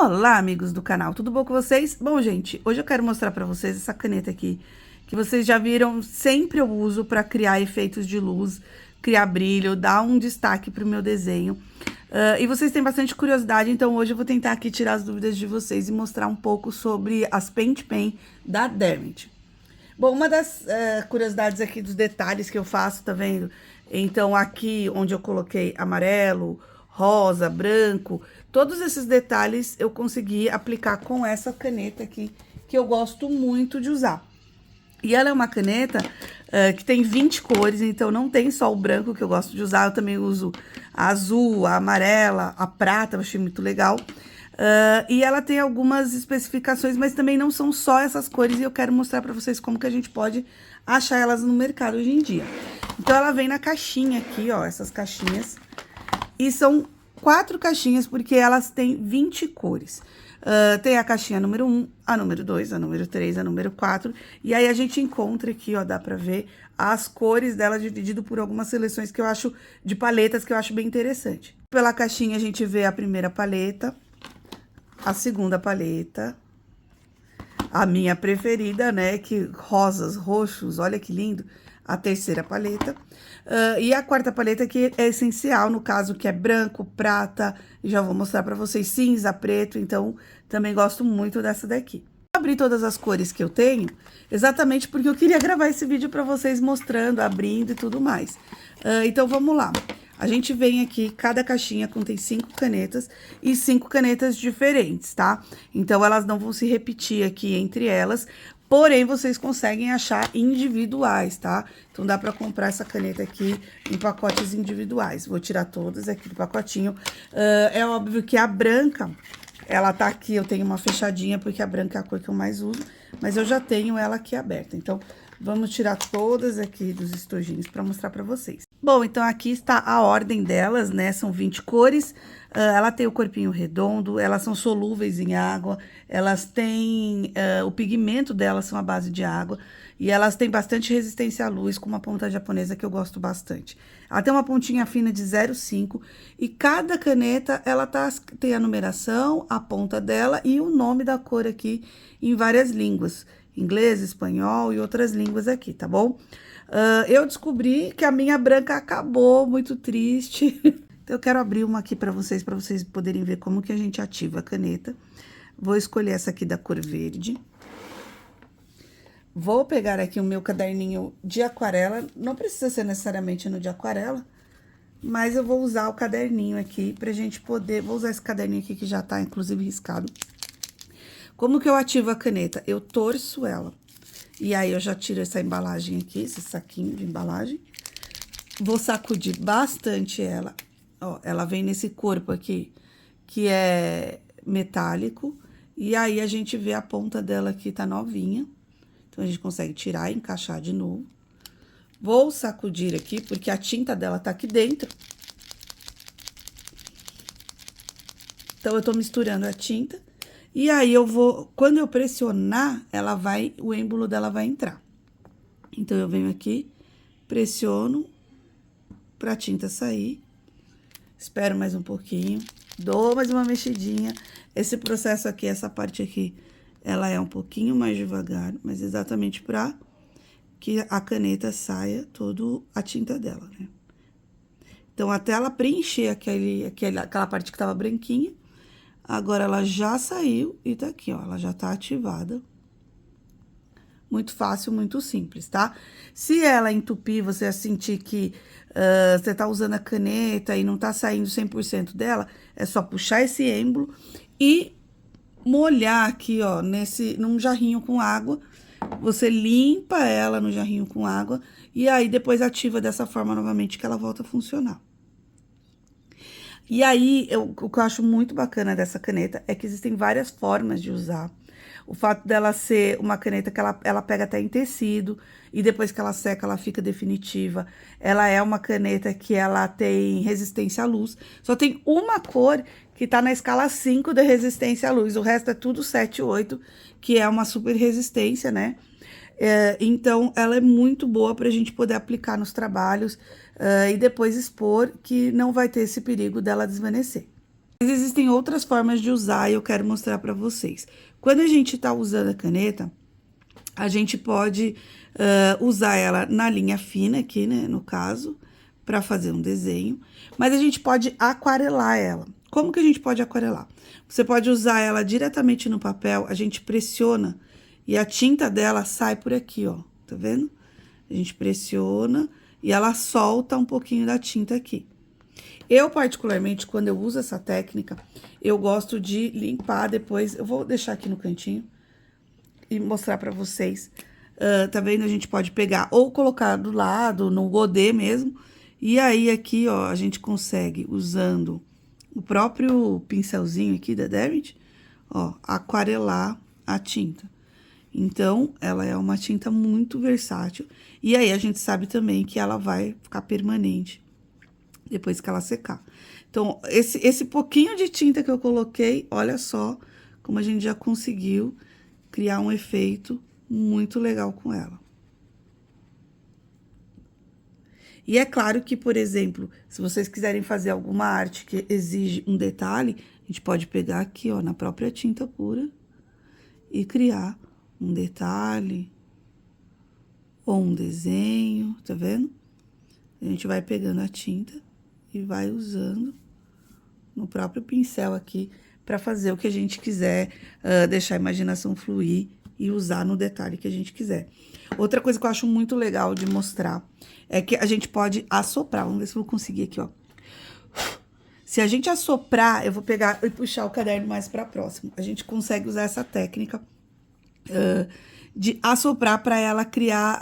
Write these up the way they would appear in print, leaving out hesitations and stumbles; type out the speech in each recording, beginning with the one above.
Olá, amigos do canal, tudo bom com vocês? Bom, gente, hoje eu quero mostrar pra vocês essa caneta aqui, que vocês já viram, sempre eu uso pra criar efeitos de luz, criar brilho, dar um destaque pro meu desenho. E vocês têm bastante curiosidade, então hoje eu vou tentar aqui tirar as dúvidas de vocês e mostrar um pouco sobre as Paint Pen da Derwent. Bom, uma das curiosidades aqui dos detalhes que eu faço, tá vendo? Então, aqui onde eu coloquei amarelo, rosa, branco, todos esses detalhes eu consegui aplicar com essa caneta aqui, que eu gosto muito de usar. E ela é uma caneta que tem 20 cores, então não tem só o branco que eu gosto de usar, eu também uso a azul, a amarela, a prata, eu achei muito legal. E ela tem algumas especificações, mas também não são só essas cores, e eu quero mostrar pra vocês como que a gente pode achar elas no mercado hoje em dia. Então, ela vem na caixinha aqui, ó, essas caixinhas, e são 4 caixinhas, porque elas têm 20 cores. Tem a caixinha número 1, a número 2, a número 3, a número 4, e aí a gente encontra aqui, ó, dá pra ver as cores dela dividido por algumas seleções que eu acho, de paletas, que eu acho bem interessante. Pela caixinha a gente vê a primeira paleta, a segunda paleta, a minha preferida, né, que rosas, roxos, olha que lindo, a terceira paleta, e a quarta paleta que é essencial, no caso, que é branco, prata, já vou mostrar pra vocês, cinza, preto, então, também gosto muito dessa daqui. Abri todas as cores que eu tenho, exatamente porque eu queria gravar esse vídeo pra vocês mostrando, abrindo e tudo mais. Então, vamos lá. A gente vem aqui, cada caixinha contém 5 canetas e 5 canetas diferentes, tá? Então, elas não vão se repetir aqui entre elas, porém, vocês conseguem achar individuais, tá? Então, dá pra comprar essa caneta aqui em pacotes individuais. Vou tirar todas aqui do pacotinho. É óbvio que a branca, ela tá aqui, eu tenho uma fechadinha, porque a branca é a cor que eu mais uso, mas eu já tenho ela aqui aberta. Então, vamos tirar todas aqui dos estojinhos pra mostrar pra vocês. Bom, então aqui está a ordem delas, né? São 20 cores, ela tem o corpinho redondo, elas são solúveis em água, elas têm, o pigmento delas são à base de água, e elas têm bastante resistência à luz, com uma ponta japonesa que eu gosto bastante. Ela tem uma pontinha fina de 0,5, e cada caneta, ela tem a numeração, a ponta dela e o nome da cor aqui em várias línguas, inglês, espanhol e outras línguas aqui, tá bom? Eu descobri que a minha branca acabou, muito triste. Então, eu quero abrir uma aqui pra vocês poderem ver como que a gente ativa a caneta. Vou escolher essa aqui da cor verde. Vou pegar aqui o meu caderninho de aquarela, não precisa ser necessariamente no de aquarela, mas eu vou usar o caderninho aqui pra gente poder... Vou usar esse caderninho aqui que já tá, inclusive, riscado. Como que eu ativo a caneta? Eu torço ela. E aí, eu já tiro essa embalagem aqui, esse saquinho de embalagem. Vou sacudir bastante ela. Ó, ela vem nesse corpo aqui, que é metálico. E aí, a gente vê a ponta dela aqui, tá novinha. Então, a gente consegue tirar e encaixar de novo. Vou sacudir aqui, porque a tinta dela tá aqui dentro. Então, eu tô misturando a tinta. E aí, quando eu pressionar, o êmbolo dela vai entrar. Então, eu venho aqui, pressiono pra tinta sair. Espero mais um pouquinho, dou mais uma mexidinha. Esse processo aqui, essa parte aqui, ela é um pouquinho mais devagar, mas exatamente pra que a caneta saia toda a tinta dela, né? Então, até ela preencher aquela parte que tava branquinha, agora, ela já saiu e tá aqui, ó, ela já tá ativada. Muito fácil, muito simples, tá? Se ela entupir, você sentir que você tá usando a caneta e não tá saindo 100% dela, é só puxar esse êmbolo e molhar aqui, ó, num jarrinho com água. Você limpa ela no jarrinho com água e aí depois ativa dessa forma novamente que ela volta a funcionar. E aí, o que eu acho muito bacana dessa caneta é que existem várias formas de usar. O fato dela ser uma caneta que ela pega até em tecido, e depois que ela seca, ela fica definitiva. Ela é uma caneta que ela tem resistência à luz. Só tem uma cor que tá na escala 5 de resistência à luz. O resto é tudo 7, 8, que é uma super resistência, né? Então, ela é muito boa pra gente poder aplicar nos trabalhos e depois expor, que não vai ter esse perigo dela desvanecer. Mas existem outras formas de usar e eu quero mostrar pra vocês. Quando a gente tá usando a caneta, a gente pode usar ela na linha fina aqui, né, no caso, pra fazer um desenho. Mas a gente pode aquarelar ela. Como que a gente pode aquarelar? Você pode usar ela diretamente no papel, a gente pressiona e a tinta dela sai por aqui, ó, tá vendo? A gente pressiona e ela solta um pouquinho da tinta aqui. Eu, particularmente, quando eu uso essa técnica, eu gosto de limpar depois. Eu vou deixar aqui no cantinho e mostrar pra vocês. Tá vendo? A gente pode pegar ou colocar do lado, no godê mesmo. E aí, aqui, ó, a gente consegue, usando o próprio pincelzinho aqui da Derwent, ó, aquarelar a tinta. Então, ela é uma tinta muito versátil. E aí, a gente sabe também que ela vai ficar permanente depois que ela secar. Então, esse pouquinho de tinta que eu coloquei, olha só como a gente já conseguiu criar um efeito muito legal com ela. E é claro que, por exemplo, se vocês quiserem fazer alguma arte que exige um detalhe, a gente pode pegar aqui, ó, na própria tinta pura e criar um detalhe ou um desenho, tá vendo? A gente vai pegando a tinta e vai usando no próprio pincel aqui para fazer o que a gente quiser, deixar a imaginação fluir e usar no detalhe que a gente quiser. Outra coisa que eu acho muito legal de mostrar é que a gente pode assoprar. Vamos ver se eu vou conseguir aqui, ó. Se a gente assoprar, eu vou pegar e puxar o caderno mais para próximo. A gente consegue usar essa técnica de assoprar para ela criar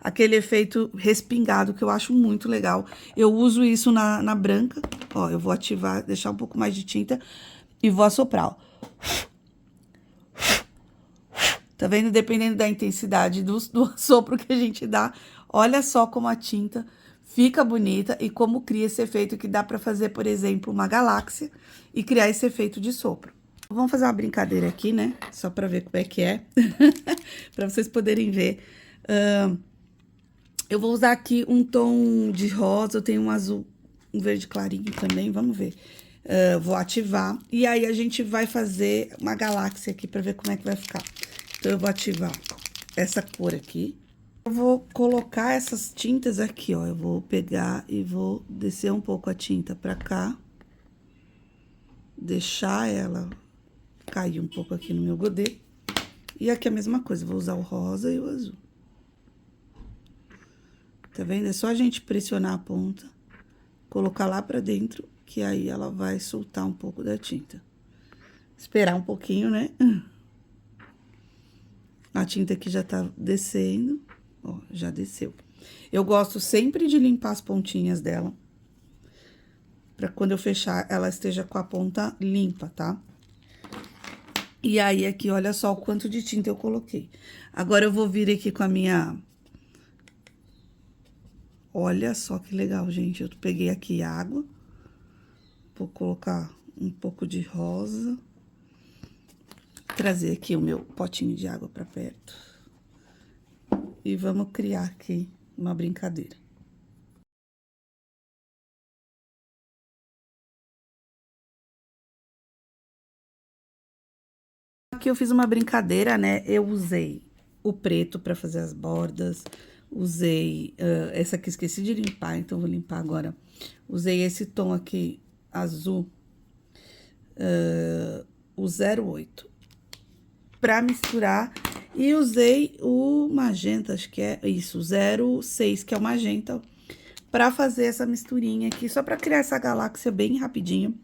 aquele efeito respingado, que eu acho muito legal. Eu uso isso na branca, ó, eu vou ativar, deixar um pouco mais de tinta e vou assoprar, ó. Tá vendo? Dependendo da intensidade do sopro que a gente dá, olha só como a tinta fica bonita e como cria esse efeito que dá pra fazer, por exemplo, uma galáxia e criar esse efeito de sopro. Vamos fazer uma brincadeira aqui, né? Só pra ver como é que é. Pra vocês poderem ver. Eu vou usar aqui um tom de rosa, eu tenho um azul, um verde clarinho também, vamos ver. Vou ativar. E aí, a gente vai fazer uma galáxia aqui pra ver como é que vai ficar. Então, eu vou ativar essa cor aqui. Eu vou colocar essas tintas aqui, ó. Eu vou pegar e vou descer um pouco a tinta pra cá. Deixar ela cair um pouco aqui no meu godê. E aqui a mesma coisa, vou usar o rosa e o azul. Tá vendo? É só a gente pressionar a ponta, colocar lá pra dentro, que aí ela vai soltar um pouco da tinta. Esperar um pouquinho, né? A tinta aqui já tá descendo, ó, já desceu. Eu gosto sempre de limpar as pontinhas dela, pra quando eu fechar, ela esteja com a ponta limpa, tá? E aí, aqui, olha só o quanto de tinta eu coloquei. Agora, eu vou vir aqui com a minha... Olha só que legal, gente. Eu peguei aqui água. Vou colocar um pouco de rosa. Trazer aqui o meu potinho de água pra perto. E vamos criar aqui uma brincadeira. Aqui eu fiz uma brincadeira, né? Eu usei o preto pra fazer as bordas. Usei essa aqui, esqueci de limpar, então vou limpar agora. Usei esse tom aqui, azul, o 08, pra misturar. E usei o magenta, acho que é isso, o 06, que é o magenta, pra fazer essa misturinha aqui, só pra criar essa galáxia bem rapidinho.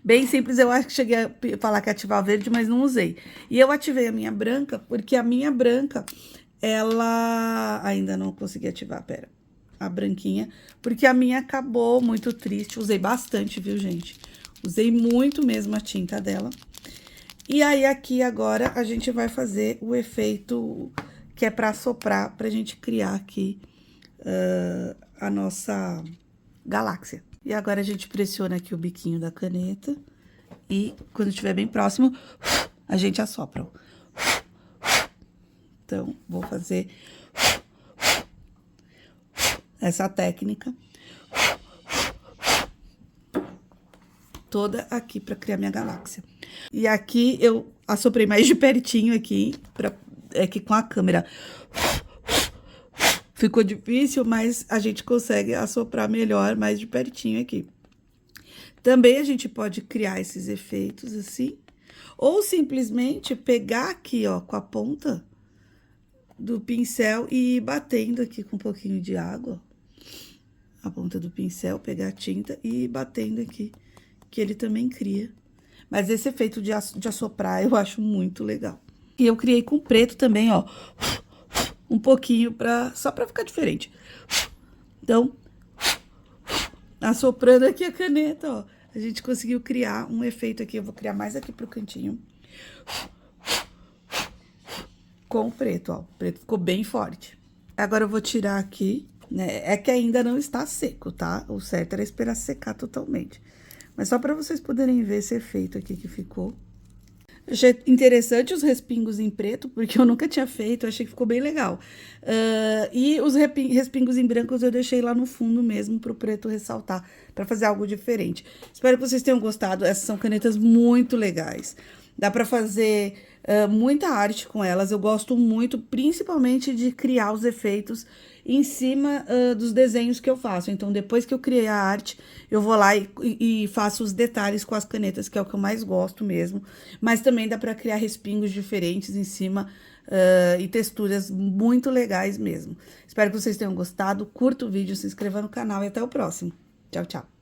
Bem simples, eu acho que cheguei a falar que ativar o verde, mas não usei. E eu ativei a minha branca, porque a minha branca, ela... Ainda não consegui ativar, pera. A branquinha, porque a minha acabou muito triste. Usei bastante, viu, gente? Usei muito mesmo a tinta dela. E aí, aqui agora, a gente vai fazer o efeito que é pra soprar, pra gente criar aqui a nossa galáxia. E agora, a gente pressiona aqui o biquinho da caneta e, quando estiver bem próximo, a gente assopra, ó. Então, vou fazer essa técnica. toda aqui pra criar minha galáxia. E aqui eu assoprei mais de pertinho aqui, que com a câmera ficou difícil, mas a gente consegue assoprar melhor, mais de pertinho aqui. Também a gente pode criar esses efeitos assim, ou simplesmente pegar aqui, ó, com a ponta do pincel e ir batendo aqui com um pouquinho de água. A ponta do pincel, pegar a tinta e ir batendo aqui, que ele também cria. Mas esse efeito de assoprar eu acho muito legal. E eu criei com preto também, ó, um pouquinho só pra ficar diferente. Então, assoprando aqui a caneta, ó, a gente conseguiu criar um efeito aqui. Eu vou criar mais aqui pro cantinho. Com o preto, ó, o preto ficou bem forte. Agora eu vou tirar aqui, né, é que ainda não está seco, tá? O certo era esperar secar totalmente. Mas só pra vocês poderem ver esse efeito aqui que ficou. Achei interessante os respingos em preto, porque eu nunca tinha feito, eu achei que ficou bem legal. E os respingos em brancos eu deixei lá no fundo mesmo, pro preto ressaltar, pra fazer algo diferente. Espero que vocês tenham gostado, essas são canetas muito legais. Dá pra fazer muita arte com elas, eu gosto muito, principalmente de criar os efeitos em cima dos desenhos que eu faço. Então, depois que eu criei a arte, eu vou lá e faço os detalhes com as canetas, que é o que eu mais gosto mesmo. Mas também dá pra criar respingos diferentes em cima e texturas muito legais mesmo. Espero que vocês tenham gostado, curta o vídeo, se inscreva no canal e até o próximo. Tchau, tchau!